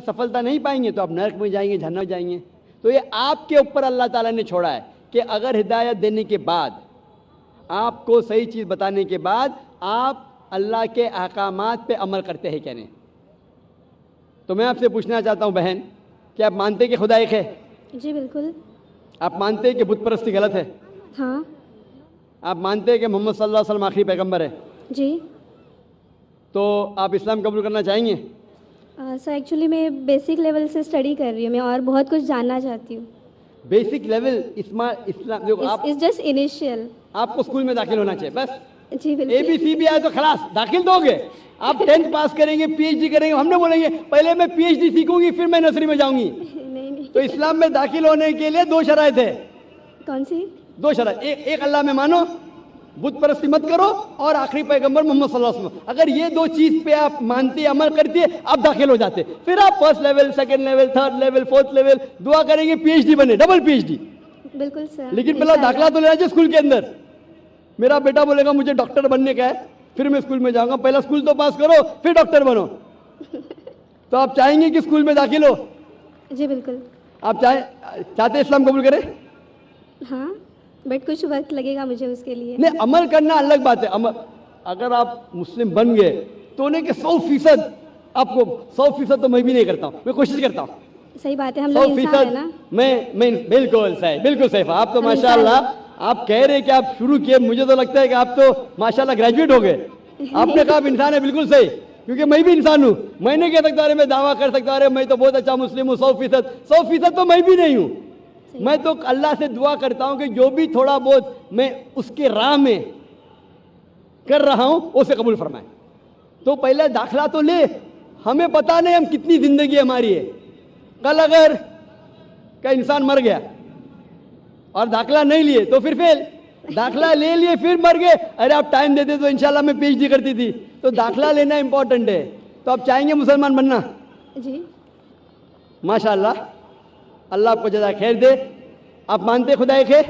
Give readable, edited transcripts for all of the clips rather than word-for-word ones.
सफलता नहीं पाएंगे तो आप नरक में जाएंगे, जहन्नम में जाएंगे. तो ये आपके ऊपर अल्लाह ताला ने छोड़ा है कि अगर हिदायत देने के बाद, आपको सही चीज़ बताने के बाद आप अल्लाह के अहकामात पे अमल करते हैं क्या नहीं. तो मैं आपसे पूछना चाहता हूँ बहन, कि आप मानते हैं कि खुदा एक है? जी बिल्कुल. आप मानते हैं कि बुत परस्ती गलत है? हाँ. आप मानते हैं कि मोहम्मद सल्लल्लाहु अलैहि वसल्लम आखिरी पैगंबर है? जी. तो आप इस्लाम कबूल करना चाहेंगे? सर एक्चुअली मैं बेसिक लेवल से स्टडी कर रही हूँ, मैं और बहुत कुछ जानना चाहती हूँ. बेसिक लेवल इस्लाम देखो, आप इट्स जस्ट इनिशियल. आपको स्कूल में दाखिल होना चाहिए बस. जी बिल्कुल. ABC भी आए तो खलास दाखिल दोगे. आप 10th पास करेंगे, PhD करेंगे, हमने बोलेंगे पहले मैं PhD सीखूंगी फिर मैं नर्सरी में जाऊंगी. नहीं. तो इस्लाम में दाखिल होने के लिए 2 शराइत है. कौन सी? 2 शराइत. एक अल्लाह में मानो, बुत परस्ती मत करो, और आखिरी पैगंबर मोहम्मद सल्लल्लाहु अलैहि वसल्लम. अगर ये 2 चीज पे आप मानते, अमल करते, आप दाखिल हो जाते. फिर आप first level, second level, third level, fourth level दुआ करेंगे, PhD बने, डबल PhD. बिल्कुल सर. लेकिन पहला दाखिला तो लेना चाहिए स्कूल के अंदर. मेरा बेटा बोलेगा मुझे डॉक्टर बनने का है, फिर मैं स्कूल में जाऊंगा. पहला स्कूल तो पास करो फिर डॉक्टर बनो. तो आप चाहेंगे कि स्कूल में दाखिल हो? जी बिल्कुल. आप चाहते इस्लाम कबूल करें? हाँ, बट कुछ वक्त लगेगा मुझे उसके लिए. नहीं, अमल करना अलग बात है. अमल, अगर आप मुस्लिम बन गए तो उन्हें कि 100% आपको 100% तो मैं भी नहीं करता हूँ, मैं कोशिश करता हूँ. सही बात है, हम लोग इंसान है ना. मैं बिल्कुल सही, बिल्कुल सही. आप तो माशाल्लाह, आप कह रहे कि आप शुरू किए, मुझे तो लगता है कि आप तो माशाल्लाह ग्रेजुएट हो गए. आपने कहा आप इंसान है, बिल्कुल सही, क्योंकि मैं भी इंसान हूँ. मैं नहीं कह सकता अरे मैं दावा कर सकता अरे मैं तो बहुत अच्छा मुस्लिम हूँ 100% तो मैं भी नहीं हूँ. मैं तो अल्लाह से दुआ करता हूँ कि जो भी थोड़ा बहुत मैं उसके राह में कर रहा हूँ उसे कबूल फरमाए. तो पहले दाखिला तो ले. हमें पता नहीं हम कितनी जिंदगी हमारी है. कल अगर का इंसान मर गया और दाखिला नहीं लिए तो फिर फेल. दाखिला ले लिए फिर मर गए, अरे आप टाइम देते तो इंशाल्लाह मैं PhD करती थी. तो दाखिला लेना इंपॉर्टेंट है. तो आप चाहेंगे मुसलमान बनना? जी. माशाल्लाह, अल्लाह आपको जज़ा खैर दे. आप मानते खुदा एक है?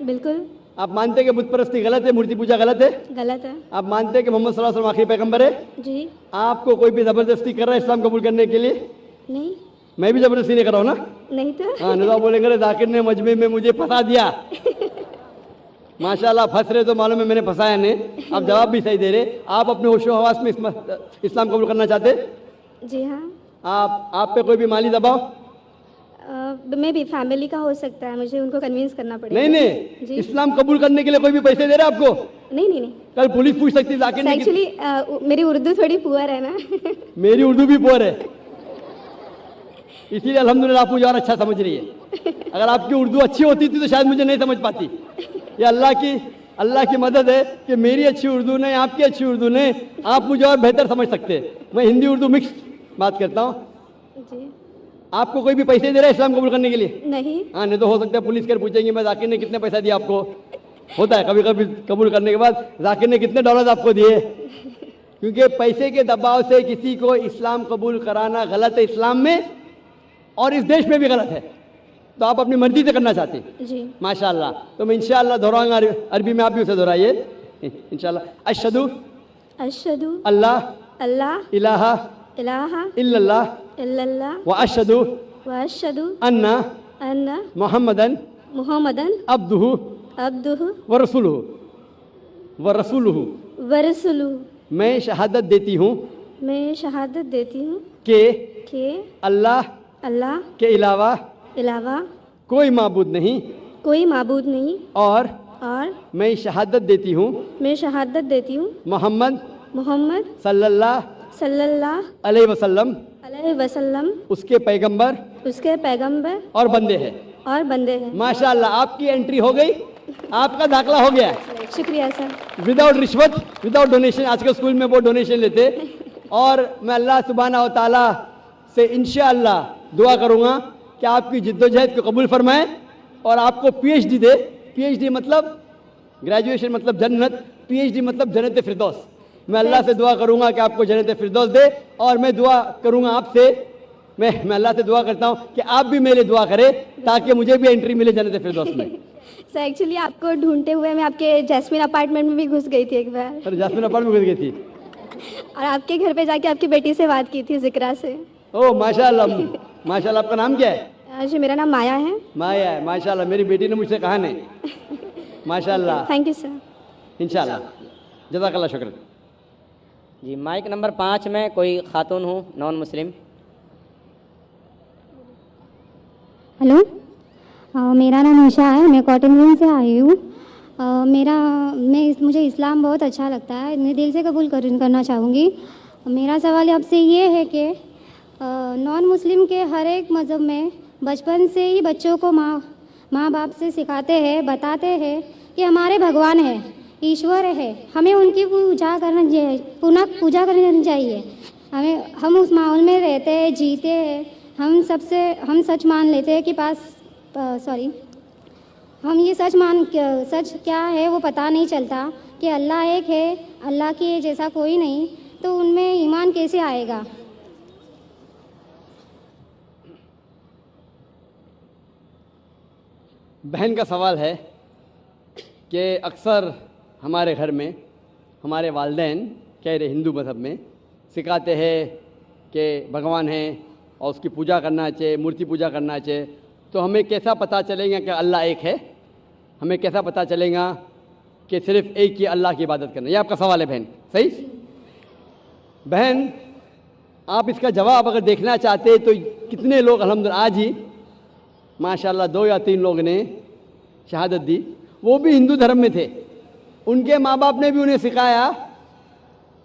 बिल्कुल. आप मानते कि बुत परस्ती गलत है, मूर्ति पूजा गलत है? गलत है. आप मानते कि मोहम्मद सल्लल्लाहु अलैहि वसल्लम आखिरी पैगंबर है? जी. आपको कोई भी जबरदस्ती कर रहा है इस्लाम कबूल करने के लिए? नहीं. मैं भी जबरदस्ती नहीं कर रहा हूँ ना. नहीं तो. हाँ, नहीं तो आप बोलेंगे जाकिर ने मजमे में मुझे फंसा दिया. माशाल्लाह, फंस रहे तो मालूम है मैंने फंसाया नहीं. आप जवाब भी सही दे रहे. आप अपने होशो हवास में इस्लाम कबूल करना चाहते? जी हाँ. आप पे कोई भी माली दबाव? मे भी फैमिली का हो सकता है, मुझे उनको कन्विंस करना पड़ेगा. नहीं, इस्लाम कबूल करने के लिए कोई भी पैसे दे रहा है आपको? नहीं. कल पुलिस पूछ सकती है जाकिर ने. एक्चुअली मेरी उर्दू थोड़ी पुअर है ना. मेरी उर्दू भी पुअर है, इसीलिए अल्हम्दुलिल्लाह आप मुझे और अच्छा समझ रही है. अगर आपकी उर्दू अच्छी होती थी तो शायद मुझे नहीं समझ पाती. ये अल्लाह की मदद है कि मेरी अच्छी उर्दू नहीं, आपकी अच्छी उर्दू नहीं, आप मुझे और बेहतर समझ सकते हैं. मैं हिंदी उर्दू मिक्स बात करता हूँ. जी. आपको कोई भी पैसे दे रहा है इस्लाम कबूल करने के लिए? नहीं. हाँ, नहीं तो हो सकता है पुलिस कर पूछेंगे मैं जाकिर ने कितने पैसा दिया आपको. होता है कभी कभी कबूल करने के बाद जाकिर ने कितने डॉलर आपको दिए. क्योंकि पैसे के दबाव से किसी को इस्लाम कबूल कराना गलत है इस्लाम में, और इस देश में भी गलत है. तो आप अपनी मर्जी से करना चाहते हैं. जी. माशाल्लाह. तो मैं इंशाल्लाह दोहराऊंगा अरबी में, आप भी उसे दोहराइए इंशाल्लाह. अशहदु अल्लाह इलाहा इल्लल्लाह व अशहदु अन्ना मुहम्मदन अब्दुहु व रसूलुहु. मैं शहादत देती हूँ कि अल्लाह के अलावा कोई माबूद नहीं, और मैं शहादत देती हूँ मोहम्मद सल्लल्लाहु अलैहि वसल्लम उसके पैगंबर और बंदे हैं. माशाल्लाह, आपकी एंट्री हो गई, आपका दाखिला हो गया. शुक्रिया सर. विदाउट रिश्वत, विदाउट डोनेशन. आज के स्कूल में वो डोनेशन लेते. और मैं अल्लाह सुब्हानहू व तआला से इंशाअल्लाह दुआ करूँगा कि आपकी जिद्दोजहद को कबूल फरमाए और आपको PhD दे. PhD मतलब ग्रेजुएशन मतलब जन्नत, PhD मतलब जन्नत फिरदौस. मैं अल्लाह से दुआ करूँगा कि आपको जन्नत फिरदौस दे. और मैं दुआ करूँगा आपसे, मैं अल्लाह से दुआ करता हूँ कि आप भी मेरे दुआ करें ताकि मुझे भी एंट्री मिले जन्नत फिरदौस में. सर एक्चुअली आपको ढूंढते हुए मैं आपके जैस्मिन अपार्टमेंट में भी घुस गई थी एक बार. सर जैस्मिन अपार्टमेंट में घुस गई थी और आपके घर पे जाके आपकी बेटी से बात की थी, जिक्रा से. ओ माशाल्लाह, माशाल्लाह। आपका नाम क्या है? जी मेरा नाम माया है। माया है, माशाल्लाह। मेरी बेटी ने मुझसे कहा नहीं, माशाल्लाह। Thank you sir. इंशाल्लाह, जज़ाकल्लाह, शुक्र। जी माइक नंबर 5 में कोई खातून हो नॉन मुस्लिम। हेलो, मेरा नाम ईशा है, मैं कॉटन से आई हूँ। मुझे इस्लाम बहुत अच्छा लगता है, मैं दिल से कबूल करना चाहूँगी। मेरा सवाल आपसे ये है कि नॉन मुस्लिम के हर एक मज़हब में बचपन से ही बच्चों को माँ बाप से सिखाते हैं, बताते हैं कि हमारे भगवान है, ईश्वर है, हमें उनकी पूजा करनी चाहिए। हम उस माहौल में रहते हैं, जीते हैं। हम सच मान लेते हैं कि हम ये सच क्या है वो पता नहीं चलता कि अल्लाह एक है, अल्लाह के जैसा कोई नहीं, तो उनमें ईमान कैसे आएगा? बहन का सवाल है कि अक्सर हमारे घर में हमारे वालिदैन कह रहे हिंदू मज़हब में सिखाते हैं कि भगवान है और उसकी पूजा करना चाहिए, मूर्ति पूजा करना चाहिए। तो हमें कैसा पता चलेगा कि अल्लाह एक है? हमें कैसा पता चलेगा कि सिर्फ़ एक ही अल्लाह की इबादत करना? ये आपका सवाल है बहन, सही? बहन, आप इसका जवाब अगर देखना चाहते तो कितने लोग अल्हम्दुलिल्लाह आज ही माशाल्लाह 2 या 3 लोग ने शहादत दी, वो भी हिंदू धर्म में थे। उनके माँ बाप ने भी उन्हें सिखाया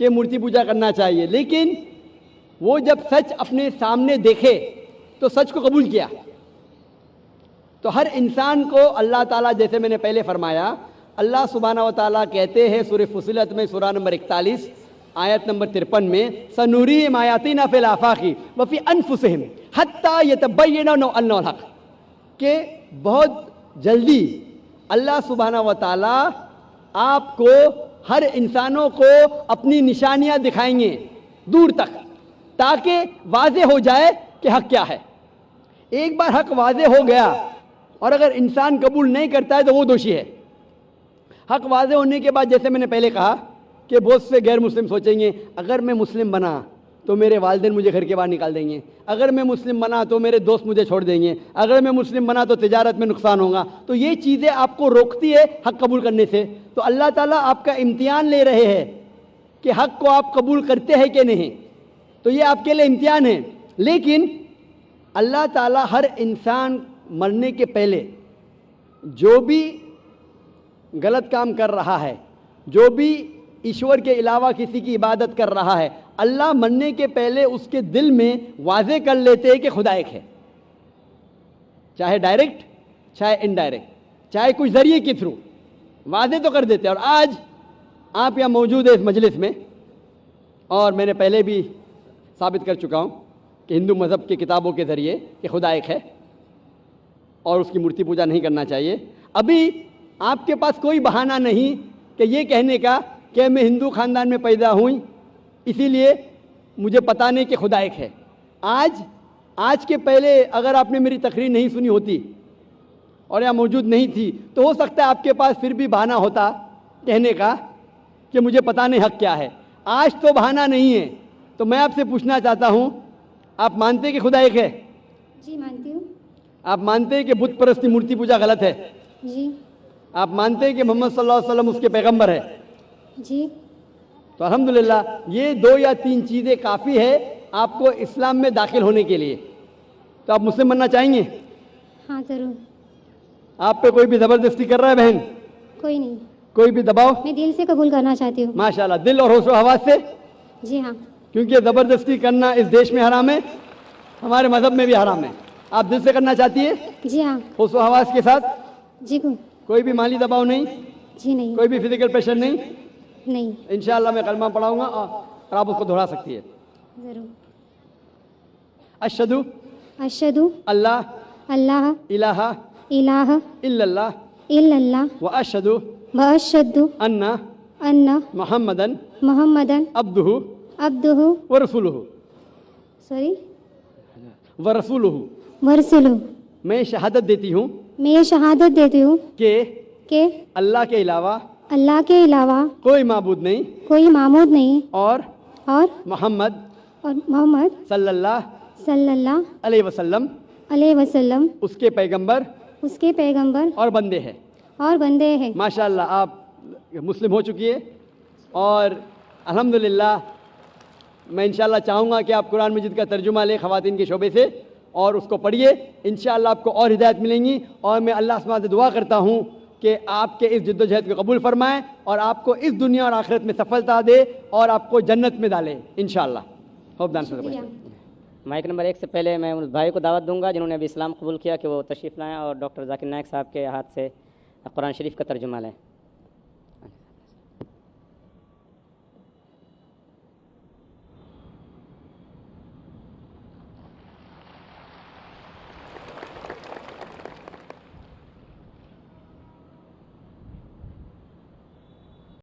कि मूर्ति पूजा करना चाहिए, लेकिन वो जब सच अपने सामने देखे तो सच को कबूल किया। तो हर इंसान को अल्लाह ताला, जैसे मैंने पहले फरमाया, अल्लाह सुब्हानहू व तआला कहते हैं सूरह फुसिलत में सूरा नंबर 41 आयत नंबर 53 में, सनूरीहिम आयातिना फिल आफाक़ि व फ़ी अनफुसिहिम हत्ता यतबय्यना अन्नहुल हक़, कि बहुत जल्दी अल्लाह सुब्हानहू व तआला आपको, हर इंसानों को अपनी निशानियां दिखाएंगे दूर तक, ताकि वाज़े हो जाए कि हक़ क्या है। एक बार हक़ वाज़े हो गया और अगर इंसान कबूल नहीं करता है तो वो दोषी है। हक़ वाज़े होने के बाद, जैसे मैंने पहले कहा कि बहुत से गैर मुस्लिम सोचेंगे अगर मैं मुस्लिम बना तो मेरे वालिदैन मुझे घर के बाहर निकाल देंगे, अगर मैं मुस्लिम बना तो मेरे दोस्त मुझे छोड़ देंगे, अगर मैं मुस्लिम बना तो तिजारत में नुकसान होगा। तो ये चीज़ें आपको रोकती है हक़ कबूल करने से। तो अल्लाह ताला आपका इम्तिहान ले रहे हैं कि हक़ को आप कबूल करते हैं कि नहीं। तो ये आपके लिए इम्तिहान है। लेकिन अल्लाह ताला हर इंसान मरने के पहले जो भी गलत काम कर रहा है, जो भी ईश्वर के अलावा किसी की इबादत कर रहा है, अल्लाह मरने के पहले उसके दिल में वाज़े कर लेते हैं कि खुदा एक है, चाहे डायरेक्ट चाहे इनडायरेक्ट, चाहे कुछ ज़रिए के थ्रू वाज़े तो कर देते हैं। और आज आप यहाँ मौजूद है इस मजलिस में, और मैंने पहले भी साबित कर चुका हूँ कि हिंदू मज़हब की किताबों के ज़रिए कि खुदा एक है और उसकी मूर्ति पूजा नहीं करना चाहिए। अभी आपके पास कोई बहाना नहीं कि ये कहने का कि मैं हिंदू ख़ानदान में पैदा हुई इसीलिए मुझे पता नहीं कि खुदा एक है। आज के पहले अगर आपने मेरी तकरीर नहीं सुनी होती और यहाँ मौजूद नहीं थी तो हो सकता है आपके पास फिर भी बहाना होता कहने का कि मुझे पता नहीं हक़ क्या है। आज तो बहाना नहीं है। तो मैं आपसे पूछना चाहता हूँ, आप मानते हैं कि खुदा एक है? जी मानती हूँ। आप मानते हैं कि बुत परस्ती मूर्ति पूजा गलत है? जी। आप मानते हैं कि मोहम्मद सल्लल्लाहु अलैहि वसल्लम उसके पैगंबर है? जी। तो अल्हम्दुलिल्लाह ये 2 या 3 चीज़ें काफ़ी है आपको इस्लाम में दाखिल होने के लिए। तो आप मुस्लिम बनना चाहेंगे? हाँ ज़रूर। आप पे कोई भी ज़बरदस्ती कर रहा है बहन? कोई नहीं, कोई भी दबाव? मैं दिल से कबूल करना चाहती हूँ। माशाल्लाह, दिल और होश व हवास से? जी हाँ। क्योंकि ज़बरदस्ती करना इस देश में हराम है, हमारे मज़हब में भी हराम है। आप दिल से करना चाहती है? जी हाँ। होश व हवास के साथ? जी कोई भी माली दबाव नहीं? जी नहीं। कोई भी फिजिकल प्रेशर नहीं? नहीं। इंशाअल्लाह मैं कलमा पढ़ाऊंगा और आप उसको दोहरा सकती है। ज़रूर। अशहदु अशहदु अल्लाह अल्लाह इलाहा इलाहा इल्लल्लाह इल्लल्लाह व अशहदु व अशहदु अन्ना अन्ना मुहम्मदन मुहम्मदन अब्दुहु अब्दुहु व रसूलुहु सॉरी व रसूलुहु। व रसूलुहु। मैं शहादत देती हूँ मैं ये शहादत देती हूँ कि अल्लाह के अलावा कोई माबूद नहीं कोई मामूद नहीं और और मोहम्मद मोहम्मद सल्लल्लाहु صلی اللہ علیہ وسلم علیہ وسلم اس کے پیغمبر اس کے پیغمبر اور بندے ہیں. اور بندے ہیں. ماشاءاللہ آپ مسلم ہو چکی ہے اور الحمدللہ میں انشاءاللہ چاہوں گا کہ آپ قرآن مجید کا ترجمہ لیں خواتین کے شعبے سے اور اس کو پڑھیے. انشاءاللہ آپ کو اور ہدایت ملیں گی اور میں اللہ سبحانہ سے دعا کرتا ہوں کہ آپ کے اس جد و جہد کو قبول فرمائیں اور آپ کو اس دنیا اور آخرت میں سفلتا دے اور آپ کو جنت میں ڈالے انشاءاللہ. مائک نمبر 1 سے پہلے میں اس بھائی کو دعوت دوں گا جنہوں نے ابھی اسلام قبول کیا کہ وہ تشریف لائیں اور ڈاکٹر ذاکر نائک صاحب کے ہاتھ سے قرآن شریف کا ترجمہ لیں.